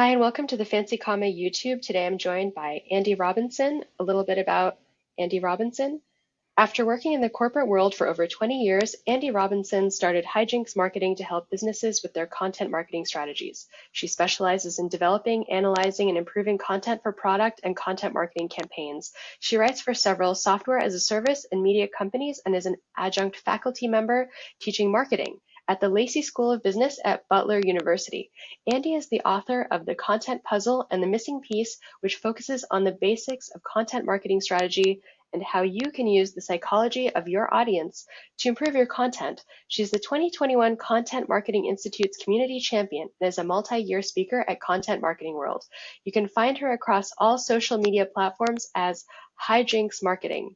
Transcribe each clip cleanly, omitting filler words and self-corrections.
Hi, and welcome to the Fancy Comma YouTube. Today I'm joined by Andy Robinson. A little bit about Andy Robinson. After working in the corporate world for over 20 years, Andy Robinson started Hijinks Marketing to help businesses with their content marketing strategies. She specializes in developing, analyzing, and improving content for product and content marketing campaigns. She writes for several software as a service and media companies and is an adjunct faculty member teaching marketing at the Lacey School of Business at Butler University. Andy is the author of The Content Puzzle and The Missing Piece, which focuses on the basics of content marketing strategy and how you can use the psychology of your audience to improve your content. She's the 2021 Content Marketing Institute's community champion and is a multi-year speaker at Content Marketing World. You can find her across all social media platforms as Hijinks Marketing.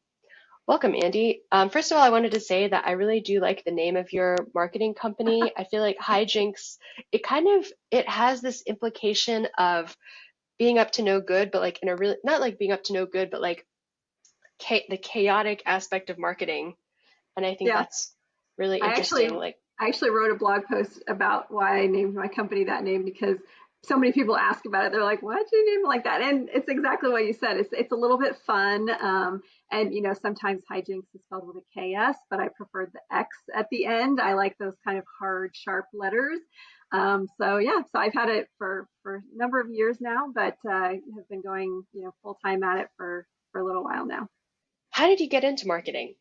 Welcome, Andy. First of all, I wanted to say that I really do like the name of your marketing company. I feel like Hijinks, it has this implication of being up to no good, but like in a really, not like being up to no good, but like the chaotic aspect of marketing, and I think Yeah, that's really I actually interesting. Like, I actually wrote a blog post about why I named my company that name because so many people ask about it. They're like, "Why'd you name it like that?" And it's exactly what you said. It's a little bit fun, and sometimes hijinks is spelled with a KS, but I prefer the X at the end. I like those kind of hard, sharp letters. So yeah, so I've had it for a number of years now, but have been going full time at it for a little while now. how did you get into marketing?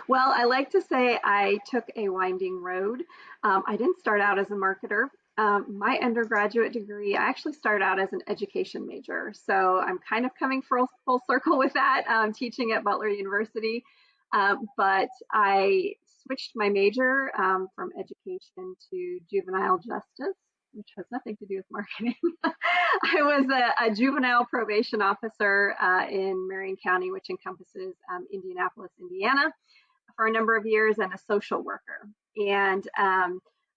Well, I like to say I took a winding road. I didn't start out as a marketer. My undergraduate degree, I actually started out as an education major. So I'm kind of coming full circle with that, teaching at Butler University. But I switched my major from education to juvenile justice, which has nothing to do with marketing. I was a juvenile probation officer in Marion County, which encompasses Indianapolis, Indiana, for a number of years, and a social worker. And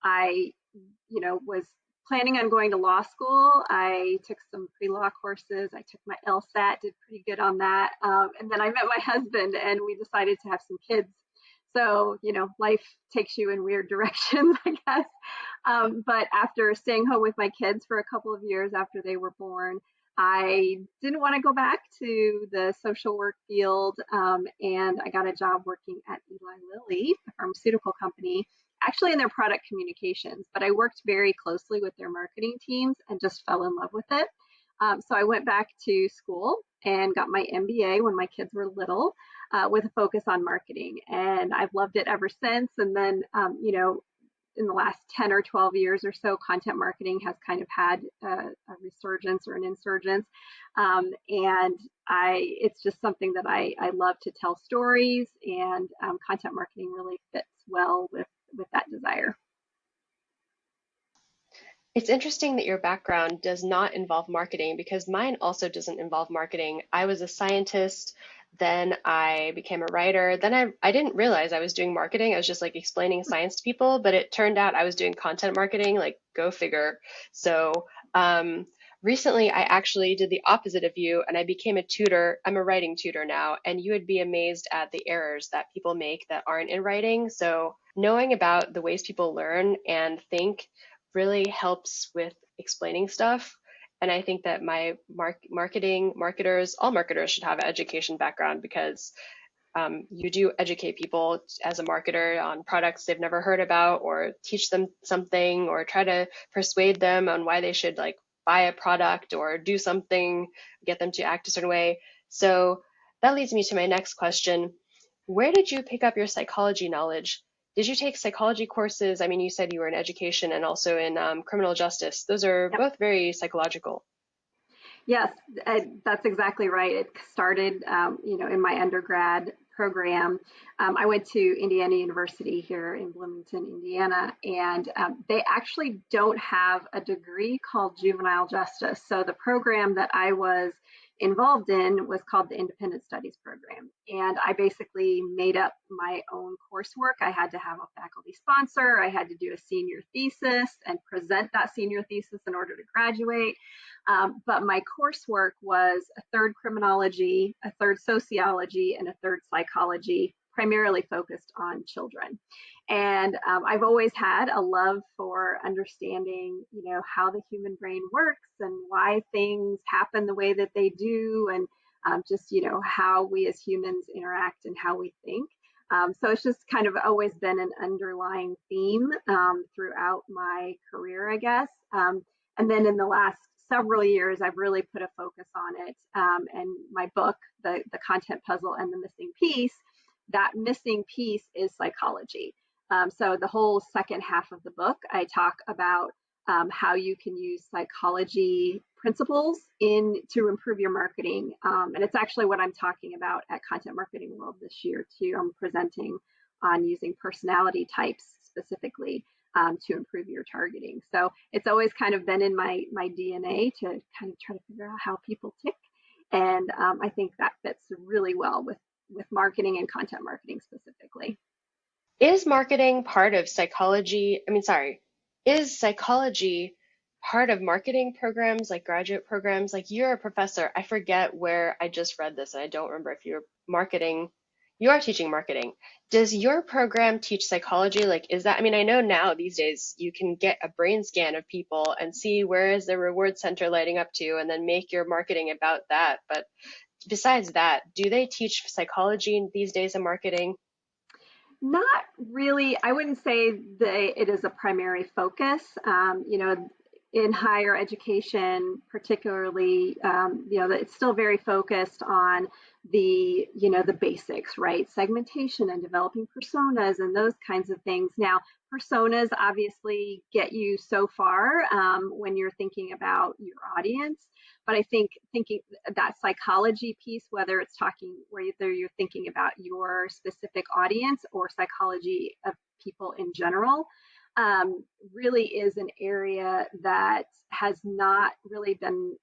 I, was planning on going to law school. I took some pre-law courses. I took my LSAT, did pretty good on that. And then I met my husband, and we decided to have some kids. So, life takes you in weird directions, I guess. But after staying home with my kids for a couple of years after they were born, I didn't want to go back to the social work field, and I got a job working at Eli Lilly, a pharmaceutical company, actually in their product communications. But I worked very closely with their marketing teams and just fell in love with it. So I went back to school and got my MBA when my kids were little, with a focus on marketing. And I've loved it ever since. And then, in the last 10 or 12 years or so, content marketing has kind of had a resurgence or an insurgence. And it's just something that I love to tell stories, and content marketing really fits well with that desire. It's interesting that your background does not involve marketing because mine also doesn't involve marketing. I was a scientist, then I became a writer. Then I didn't realize I was doing marketing. I was just like explaining science to people, but it turned out I was doing content marketing, like go figure. So, recently I actually did the opposite of you and I became a tutor. I'm a writing tutor now, and you would be amazed at the errors that people make that aren't in writing. So, knowing about the ways people learn and think really helps with explaining stuff. And I think that my marketers, all marketers should have an education background because you do educate people as a marketer on products they've never heard about, or teach them something, or try to persuade them on why they should like buy a product or do something, get them to act a certain way. So that leads me to my next question. Where did you pick up your psychology knowledge? Did you take psychology courses? I mean, you said you were in education and also in criminal justice. Those are Yep. both very psychological. Yes, that's exactly right. It started, in my undergrad program. I went to Indiana University here in Bloomington, Indiana, and they actually don't have a degree called juvenile justice. So the program that I was involved in was called the Independent Studies Program. And I basically made up my own coursework. I had to have a faculty sponsor, I had to do a senior thesis and present that senior thesis in order to graduate. But my coursework was a third criminology, a third sociology, and a third psychology. primarily focused on children. And I've always had a love for understanding, how the human brain works and why things happen the way that they do, and just, how we as humans interact and how we think. So it's just kind of always been an underlying theme throughout my career, I guess. And then in the last several years, I've really put a focus on it. And my book, the Content Puzzle and the Missing Piece, that missing piece is psychology. So the whole second half of the book, I talk about how you can use psychology principles to improve your marketing. And it's actually what I'm talking about at Content Marketing World this year too. I'm presenting on using personality types specifically to improve your targeting. So it's always kind of been in my DNA to kind of try to figure out how people tick. And I think that fits really well with marketing and content marketing specifically. Is marketing part of psychology? I mean, sorry, is psychology part of marketing programs, like graduate programs? Like you're a professor. I forget where I just read this, and I don't remember if you're marketing. You are teaching marketing. Does your program teach psychology? Like, is that, I mean, I know now these days you can get a brain scan of people and see where is the reward center lighting up to, and then make your marketing about that. But besides that, do they teach psychology these days in marketing? Not really. I wouldn't say that it is a primary focus. In higher education, particularly, that it's still very focused on the basics, right? Segmentation and developing personas and those kinds of things. Now, personas obviously get you so far when you're thinking about your audience. But I think thinking that psychology piece, whether it's talking, whether you're thinking about your specific audience or psychology of people in general, really is an area that has not really been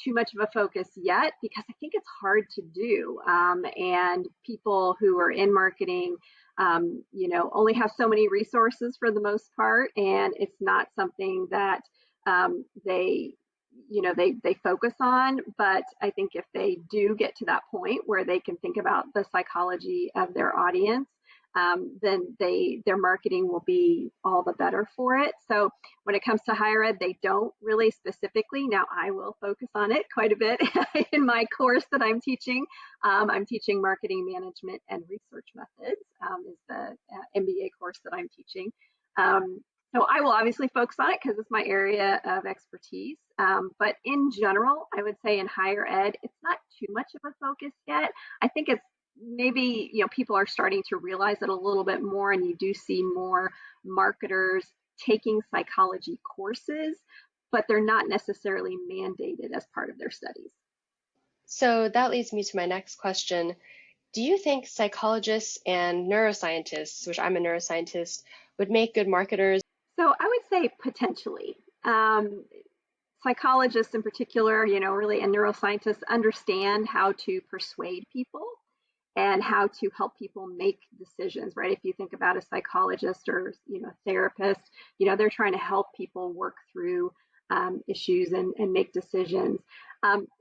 too much of a focus yet because I think it's hard to do. And people who are in marketing, only have so many resources for the most part, and it's not something that they they focus on. But I think if they do get to that point where they can think about the psychology of their audience, then their marketing will be all the better for it. So when it comes to higher ed, they don't really specifically. Now I will focus on it quite a bit in my course that I'm teaching. I'm teaching marketing management and research methods, is the MBA course that I'm teaching. So I will obviously focus on it because it's my area of expertise. But in general, I would say in higher ed, it's not too much of a focus yet. I think it's maybe people are starting to realize it a little bit more, and you do see more marketers taking psychology courses, but they're not necessarily mandated as part of their studies. So that leads me to my next question. Do you think psychologists and neuroscientists, which I'm a neuroscientist, would make good marketers? So I would say potentially. Psychologists in particular, really, and neuroscientists understand how to persuade people and how to help people make decisions, right? If you think about a psychologist or therapist, they're trying to help people work through issues and make decisions.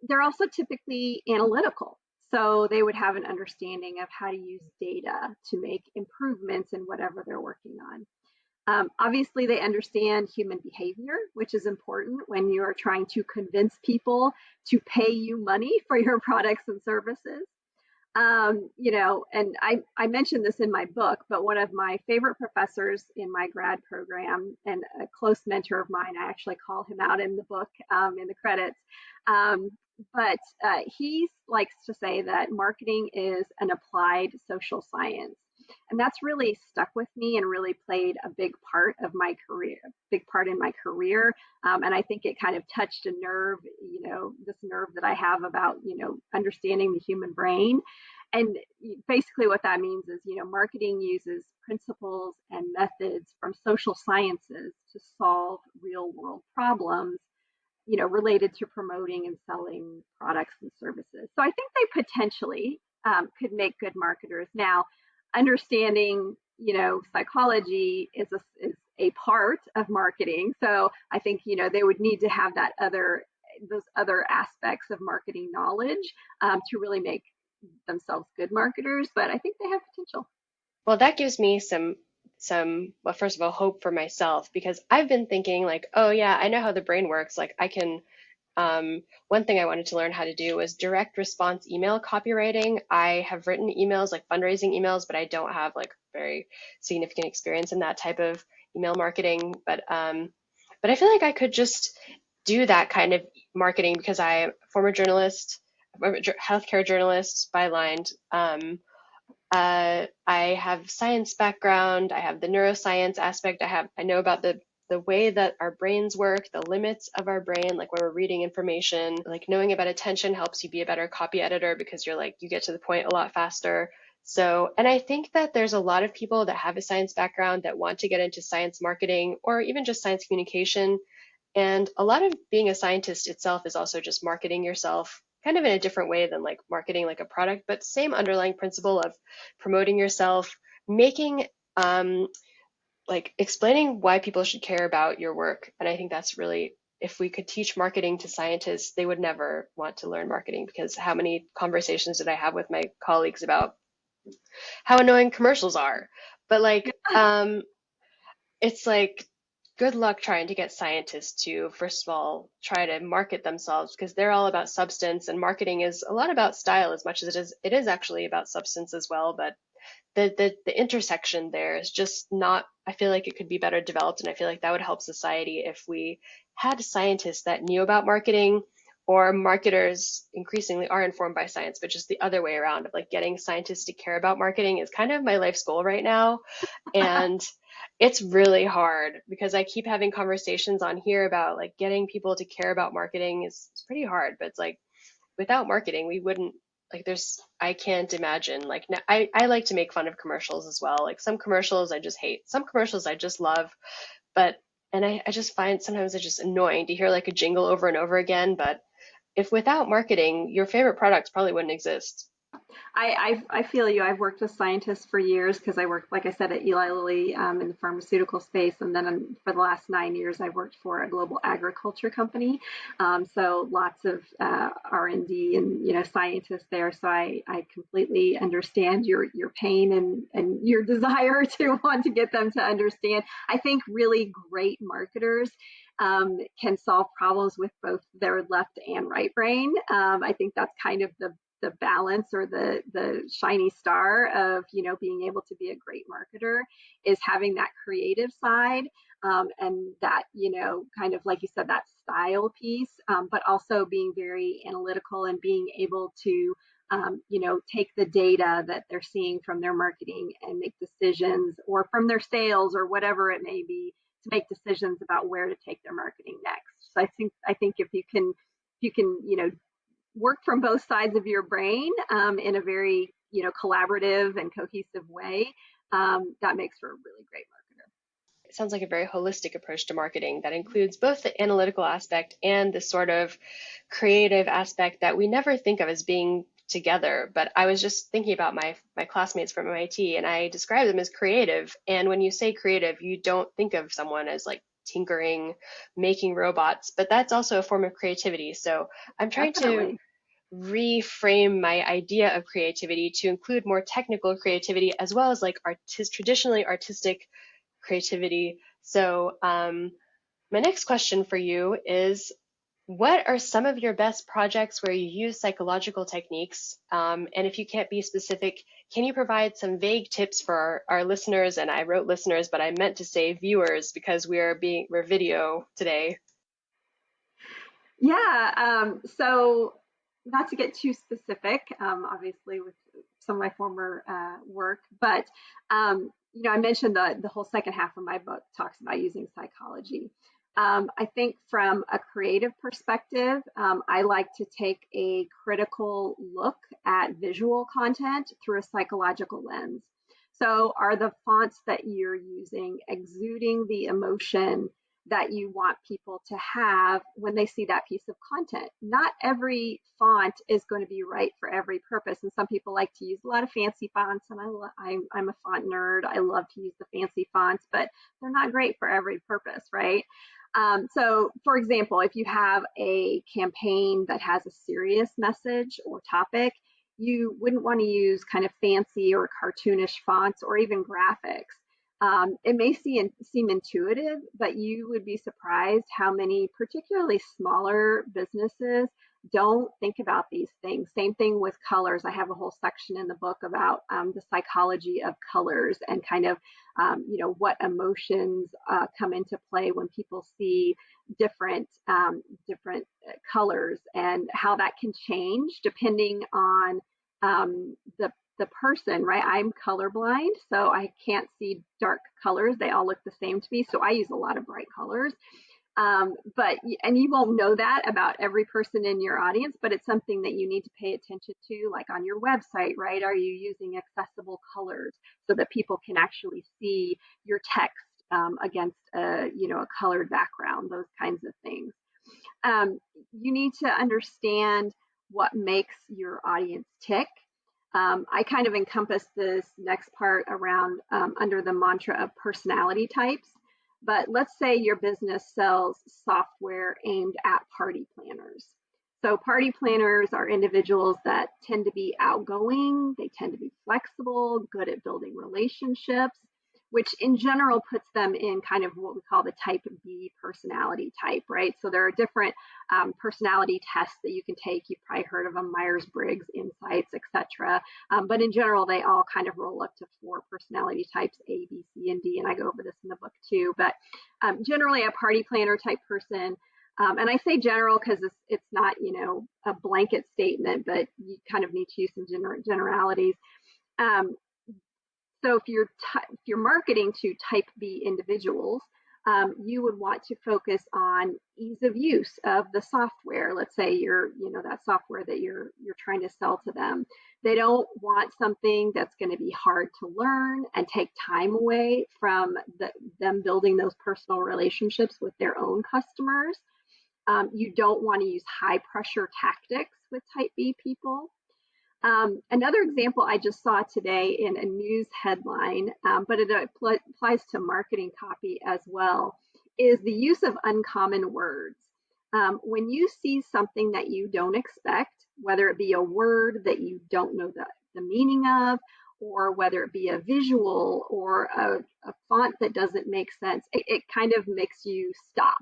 They're also typically analytical, so they would have an understanding of how to use data to make improvements in whatever they're working on. Obviously, they understand human behavior, which is important when you're trying to convince people to pay you money for your products and services. And I mentioned this in my book, but one of my favorite professors in my grad program and a close mentor of mine, I actually call him out in the book, in the credits. But he likes to say that marketing is an applied social science. And that's really stuck with me and really played a big part of my career, big part in my career. And I think it kind of touched a nerve, this nerve that I have about, understanding the human brain. And basically what that means is, marketing uses principles and methods from social sciences to solve real world problems, related to promoting and selling products and services. So I think they potentially could make good marketers. Now, understanding, psychology is a part of marketing. So I think, they would need to have those other aspects of marketing knowledge to really make themselves good marketers, but I think they have potential. Well, that gives me well, first of all, hope for myself because I've been thinking like, oh yeah, I know how the brain works. Like I can, one thing I wanted to learn how to do was direct response email copywriting. I have written emails like fundraising emails, but I don't have like very significant experience in that type of email marketing. But I feel like I could just do that kind of marketing because I'm a former journalist, healthcare journalist bylined. I have science background. I have the neuroscience aspect. I know about the way that our brains work, the limits of our brain, like when we're reading information, like knowing about attention helps you be a better copy editor because you get to the point a lot faster. So, and I think that there's a lot of people that have a science background that want to get into science marketing or even just science communication. And a lot of being a scientist itself is also just marketing yourself kind of in a different way than like marketing like a product, but same underlying principle of promoting yourself, making like explaining why people should care about your work. And I think that's really, if we could teach marketing to scientists, they would never want to learn marketing because how many conversations did I have with my colleagues about how annoying commercials are? But it's like good luck trying to get scientists to, first of all, try to market themselves because they're all about substance and marketing is a lot about style as much as it is actually about substance as well. But the intersection there is just not, I feel like it could be better developed and I feel like that would help society if we had scientists that knew about marketing or marketers increasingly are informed by science, but just the other way around of like getting scientists to care about marketing is kind of my life's goal right now. And it's really hard because I keep having conversations on here about like getting people to care about marketing is it's pretty hard, but it's like without marketing, we wouldn't like I can't imagine like I like to make fun of commercials as well. Like some commercials I just hate, some commercials I just love, but and I just find sometimes it's just annoying to hear like a jingle over and over again. But if without marketing, your favorite products probably wouldn't exist. I feel you. I've worked with scientists for years because I worked, like I said, at Eli Lilly in the pharmaceutical space, and then for the last 9 years, I've worked for a global agriculture company. So lots of R&D and scientists there. So I completely understand your pain and your desire to want to get them to understand. I think really great marketers can solve problems with both their left and right brain. I think that's kind of the balance or the shiny star of being able to be a great marketer is having that creative side, and that kind of like you said, that style piece, but also being very analytical and being able to take the data that they're seeing from their marketing and make decisions, or from their sales or whatever it may be, to make decisions about where to take their marketing next. So I think if you can work from both sides of your brain in a very collaborative and cohesive way, that makes for a really great marketer. It sounds like a very holistic approach to marketing that includes both the analytical aspect and the sort of creative aspect that we never think of as being together. But I was just thinking about my classmates from MIT and I describe them as creative. And when you say creative, you don't think of someone as like tinkering, making robots, but that's also a form of creativity. So I'm trying to Definitely. reframe my idea of creativity to include more technical creativity as well as like traditionally artistic creativity. So, my next question for you is what are some of your best projects where you use psychological techniques? And if you can't be specific, can you provide some vague tips for our listeners? And I wrote listeners, but I meant to say viewers because we're video today. Yeah. So not to get too specific, obviously with some of my former work, but I mentioned the whole second half of my book talks about using psychology. I think from a creative perspective, I like to take a critical look at visual content through a psychological lens. So, are the fonts that you're using exuding the emotion that you want people to have when they see that piece of content? Not every font is going to be right for every purpose. And some people like to use a lot of fancy fonts, and I'm a font nerd. I love to use the fancy fonts, but they're not great for every purpose, right? So, for example, if you have a campaign that has a serious message or topic, you wouldn't want to use kind of fancy or cartoonish fonts or even graphics. It may seem intuitive, but you would be surprised how many, particularly smaller businesses, don't think about these things. Same thing with colors. I have a whole section in the book about the psychology of colors and kind of, what emotions come into play when people see different colors and how that can change depending on the person, right? I'm colorblind, so I can't see dark colors. They all look the same to me, so I use a lot of bright colors. And you won't know that about every person in your audience, but it's something that you need to pay attention to, like on your website, right? Are you using accessible colors so that people can actually see your text against a colored background, those kinds of things. You need to understand what makes your audience tick. I kind of encompass this next part around under the mantra of personality types. But let's say your business sells software aimed at party planners. So party planners are individuals that tend to be outgoing, they tend to be flexible, good at building relationships, which in general puts them in kind of what we call the type B personality type, right? So there are different personality tests that you can take. You've probably heard of them, Myers-Briggs, Insights, etc. But in general, they all kind of roll up to 4 personality types, A, B, C, and D, and I go over this in the book too. But generally a party planner type person, and I say general because it's not, a blanket statement, but you kind of need to use some generalities. So if you're marketing to type B individuals, you would want to focus on ease of use of the software. Let's say that software that you're trying to sell to them. They don't want something that's going to be hard to learn and take time away from them building those personal relationships with their own customers. You don't want to use high pressure tactics with type B people. Another example I just saw today in a news headline, but it applies to marketing copy as well, is the use of uncommon words. When you see something that you don't expect, whether it be a word that you don't know the meaning of, or whether it be a visual or a font that doesn't make sense, it kind of makes you stop.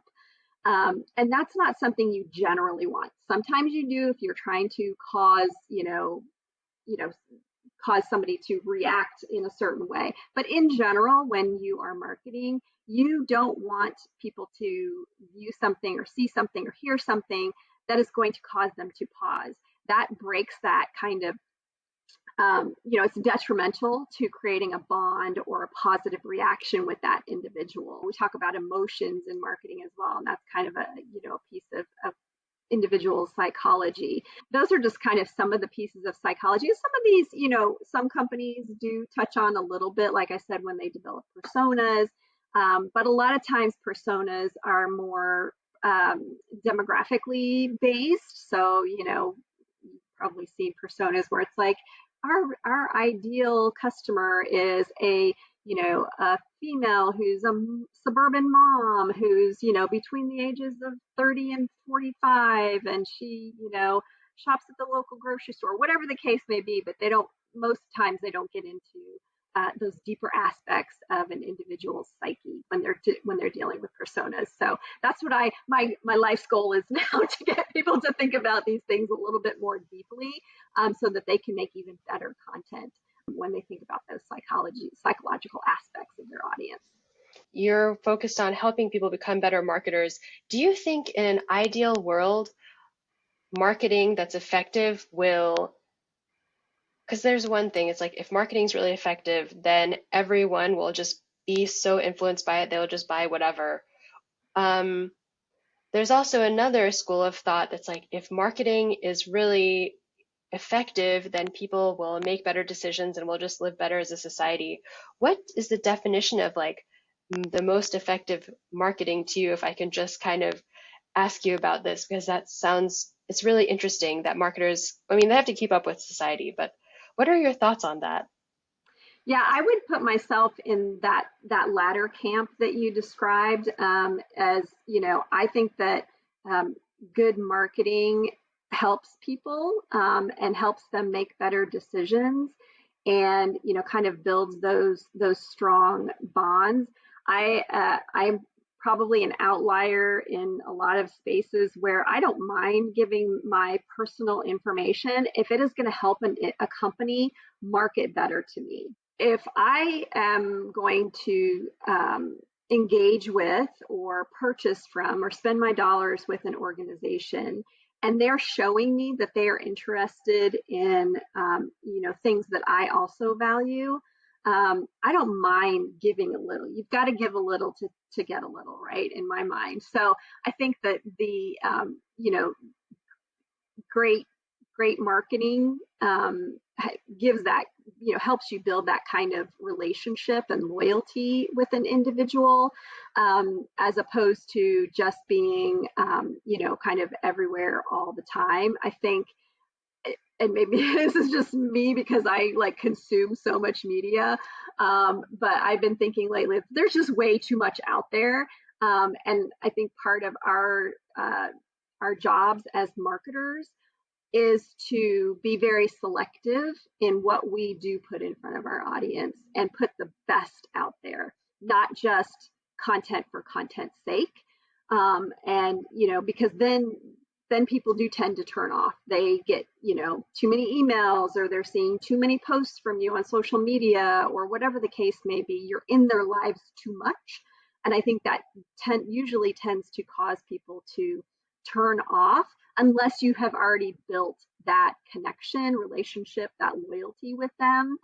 And that's not something you generally want. Sometimes you do if you're trying to cause somebody to react in a certain way. But in general, when you are marketing, you don't want people to view something or see something or hear something that is going to cause them to pause. That breaks that kind of it's detrimental to creating a bond or a positive reaction with that individual. We talk about emotions in marketing as well, and that's kind of a piece of individual psychology. Those are just kind of some of the pieces of psychology. Some of these, some companies do touch on a little bit, like I said, when they develop personas. But a lot of times personas are more demographically based. So, you've probably seen personas where it's like, our ideal customer is a female who's a suburban mom who's between the ages of 30 and 45, and she shops at the local grocery store, whatever the case may be. But most times they don't get into those deeper aspects of an individual's psyche when they're dealing with personas. So that's what my life's goal is now, to get people to think about these things a little bit more deeply, so that they can make even better content when they think about those psychological aspects of their audience. You're focused on helping people become better marketers. Do you think in an ideal world, marketing that's effective will, because there's one thing, it's like if marketing is really effective, then everyone will just be so influenced by it, they'll just buy whatever. There's also another school of thought that's like, if marketing is really effective, then people will make better decisions and we'll just live better as a society. What is the definition of like the most effective marketing to you, if I can just kind of ask you about this, because it's really interesting that marketers, they have to keep up with society, but what are your thoughts on that? Yeah, I would put myself in that latter camp that you described, as I think that good marketing helps people and helps them make better decisions, and kind of builds those strong bonds. I'm probably an outlier in a lot of spaces where I don't mind giving my personal information if it is going to help a company market better to me. If I am going to engage with or purchase from or spend my dollars with an organization, and they're showing me that they are interested in things that I also value, I don't mind giving a little. You've got to give a little to get a little, right? In my mind. So I think that the great great marketing gives that, helps you build that kind of relationship and loyalty with an individual, as opposed to just being kind of everywhere all the time. I think, and maybe this is just me because I like consume so much media, but I've been thinking lately there's just way too much out there, and I think part of our jobs as marketers is to be very selective in what we do put in front of our audience and put the best out there, not just content for content's sake. And because then people do tend to turn off. They get too many emails, or they're seeing too many posts from you on social media, or whatever the case may be. You're in their lives too much, and I think that usually tends to cause people to turn off unless you have already built that connection, relationship, that loyalty with them.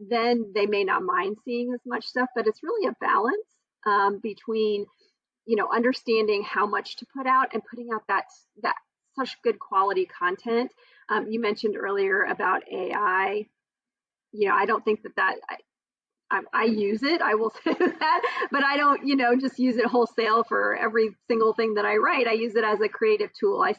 Then they may not mind seeing as much stuff, but it's really a balance between understanding how much to put out and putting out that such good quality content. You mentioned earlier about AI. I don't think that I use it, I will say that, but I don't, just use it wholesale for every single thing that I write. I use it as a creative tool. I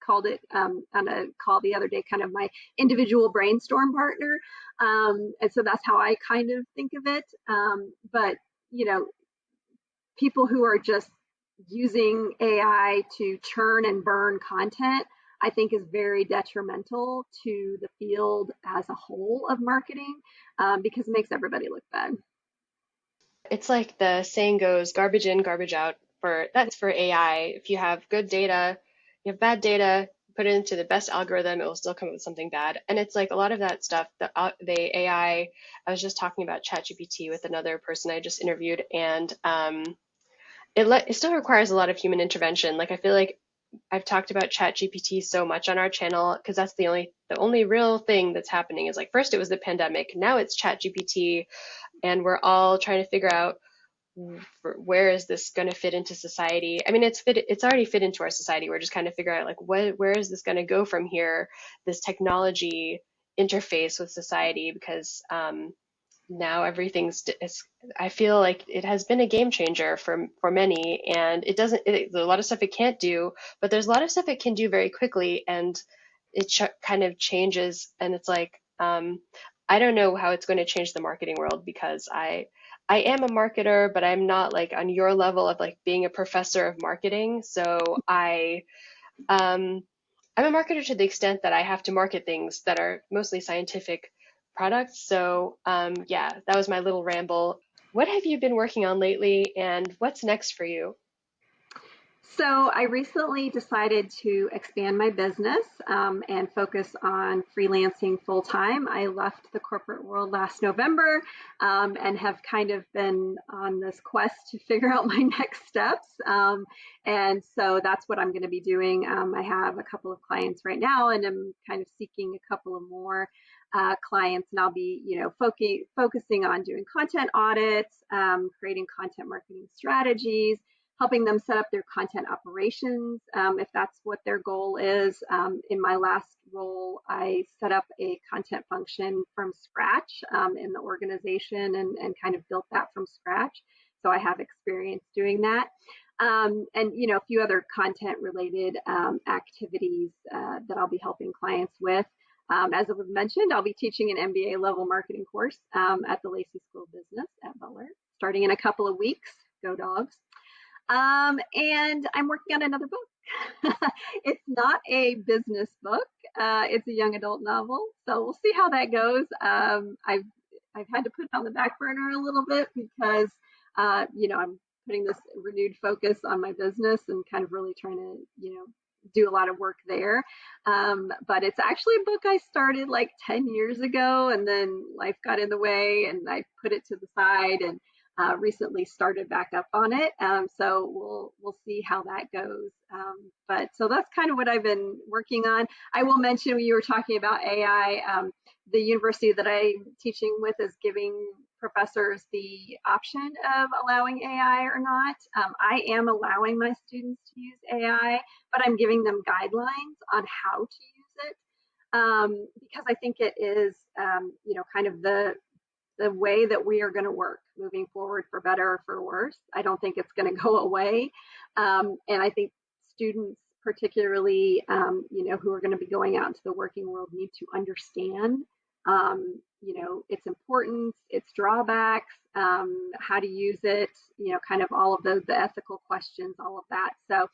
called it on a call the other day, kind of my individual brainstorm partner. And so that's how I kind of think of it. But, people who are just using AI to churn and burn content, I think is very detrimental to the field as a whole of marketing, because it makes everybody look bad. It's like the saying goes, garbage in, garbage out. That's for AI. If you have good data, you have bad data, put it into the best algorithm, it will still come up with something bad. And it's like a lot of that stuff, the AI. I was just talking about ChatGPT with another person I just interviewed, and it still requires a lot of human intervention. Like I feel like I've talked about ChatGPT so much on our channel because that's the only real thing that's happening. Is like first it was the pandemic, now it's ChatGPT, and we're all trying to figure out where is this going to fit into society. I mean, it's already fit into our society. We're just kind of figuring out like where is this going to go from here, this technology interface with society, because now I feel like it has been a game changer for many, and there's a lot of stuff it can't do, but there's a lot of stuff it can do very quickly, and kind of changes. And it's like, I don't know how it's going to change the marketing world, because I am a marketer, but I'm not like on your level of like being a professor of marketing. So um, I'm a marketer to the extent that I have to market things that are mostly scientific products. So yeah, that was my little ramble. What have you been working on lately, and what's next for you? So I recently decided to expand my business and focus on freelancing full time. I left the corporate world last November, and have kind of been on this quest to figure out my next steps. And so that's what I'm going to be doing. I have a couple of clients right now, and I'm kind of seeking a couple of more clients, and I'll be, focusing on doing content audits, creating content marketing strategies, helping them set up their content operations, if that's what their goal is. In my last role, I set up a content function from scratch in the organization, and kind of built that from scratch. So I have experience doing that. And a few other content related activities that I'll be helping clients with. As I was mentioned, I'll be teaching an MBA level marketing course at the Lacey School of Business at Butler, starting in a couple of weeks. Go Dogs. And I'm working on another book. It's not a business book. It's a young adult novel. So we'll see how that goes. I've had to put it on the back burner a little bit because, I'm putting this renewed focus on my business and kind of really trying to, do a lot of work there. But it's actually a book I started like 10 years ago, and then life got in the way and I put it to the side and recently started back up on it. So we'll see how that goes. But so that's kind of what I've been working on. I will mention when you were talking about AI, the university that I'm teaching with is giving professors the option of allowing AI or not. I am allowing my students to use AI, but I'm giving them guidelines on how to use it, because I think it is, kind of the way that we are going to work moving forward, for better or for worse. I don't think it's going to go away. And I think students, particularly, who are going to be going out into the working world, need to understand, its importance, its drawbacks, how to use it, kind of all of the ethical questions, all of that. So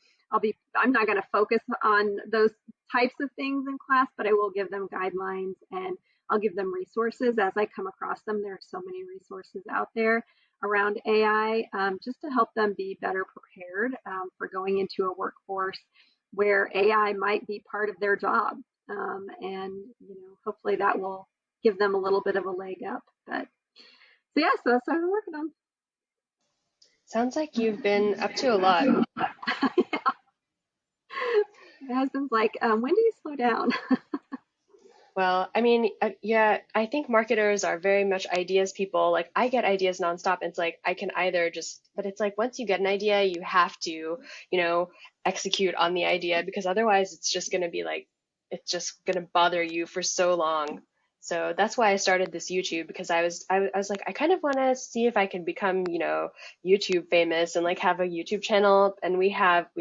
I'm not going to focus on those types of things in class, but I will give them guidelines and I'll give them resources as I come across them. There are so many resources out there around AI, just to help them be better prepared, for going into a workforce where AI might be part of their job. And hopefully that will give them a little bit of a leg up. But so yeah, so that's what we're working on. Sounds like you've been up to a lot. My husband's like, when do you slow down? Well, I mean, yeah, I think marketers are very much ideas people. Like, I get ideas nonstop. And it's like, I can either just, but it's like, once you get an idea, you have to, execute on the idea because otherwise it's just going to be like, it's just going to bother you for so long. So that's why I started this YouTube because I was like, I kind of want to see if I can become, YouTube famous and like have a YouTube channel. And we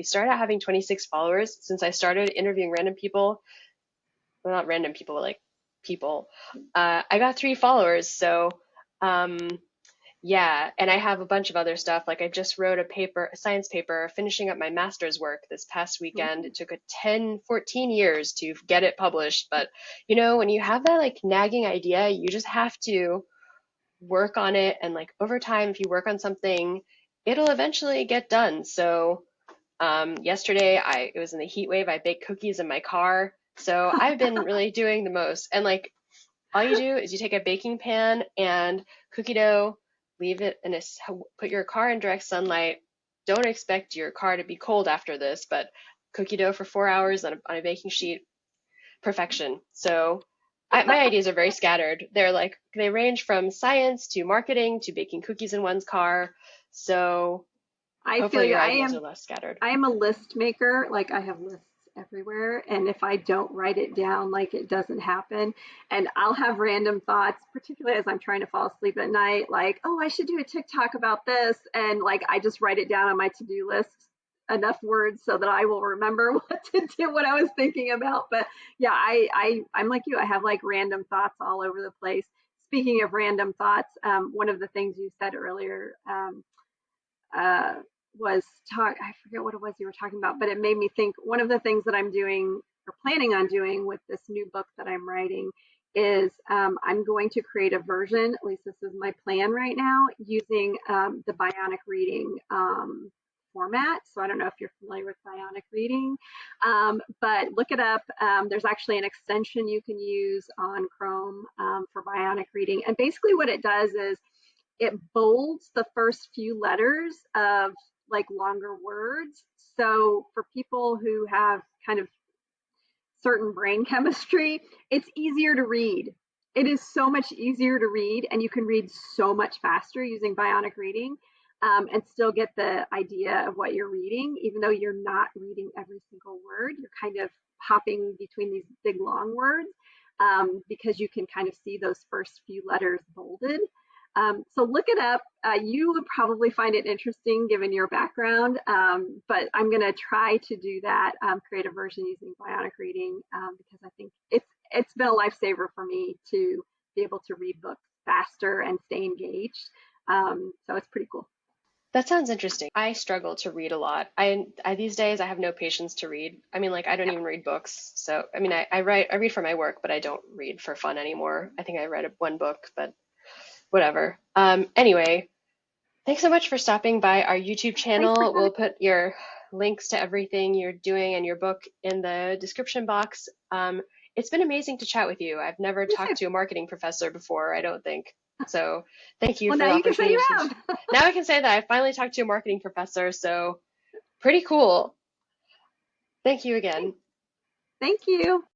started out having 26 followers since I started interviewing random people, well, not random people, but like people. I got 3 followers, so um, yeah, and I have a bunch of other stuff. Like I just wrote a science paper, finishing up my master's work this past weekend. It took 14 years to get it published, but when you have that like nagging idea, you just have to work on it, and like over time, if you work on something, it'll eventually get done. So yesterday, it was in the heat wave. I baked cookies in my car. So I've been really doing the most. And like all you do is you take a baking pan and cookie dough, leave it in put your car in direct sunlight. Don't expect your car to be cold after this, but cookie dough for 4 hours on a baking sheet, perfection. So my ideas are very scattered. They range from science to marketing to baking cookies in one's car. So I feel hopefully you. your I ideas am are less scattered. I am a list maker. Like I have lists everywhere. And if I don't write it down, like it doesn't happen. And I'll have random thoughts, particularly as I'm trying to fall asleep at night, like, oh, I should do a TikTok about this. And like I just write it down on my to-do list, enough words so that I will remember what to do, what I was thinking about. But yeah, I'm like you. I have like random thoughts all over the place. Speaking of random thoughts, one of the things you said earlier, uh, was I forget what it was you were talking about, but it made me think one of the things that I'm doing or planning on doing with this new book that I'm writing is, I'm going to create a version, at least this is my plan right now, using, the bionic reading, format. So I don't know if you're familiar with bionic reading, but look it up. There's actually an extension you can use on Chrome, for bionic reading. And basically what it does is it bolds the first few letters of like longer words. So for people who have kind of certain brain chemistry, it's easier to read. It is so much easier to read, and you can read so much faster using bionic reading, and still get the idea of what you're reading, even though you're not reading every single word. You're kind of hopping between these big long words, because you can kind of see those first few letters bolded. So look it up. You would probably find it interesting given your background, but I'm going to try to do that, create a version using bionic reading, because I think it's been a lifesaver for me to be able to read books faster and stay engaged. So it's pretty cool. That sounds interesting. I struggle to read a lot. I these days I have no patience to read. I mean, like I don't Yeah, even read books. So I mean, I read for my work, but I don't read for fun anymore. I think I read one book, but whatever. Anyway, thanks so much for stopping by our YouTube thanks for channel. having We'll put your links to everything you're doing and your book in the description box. It's been amazing to chat with you. I've never me talked too. to a marketing professor before, I don't think. So thank you Well, for now the you can say opportunity you to. have. Now I can say that I finally talked to a marketing professor, so pretty cool. Thank you again. Thank you.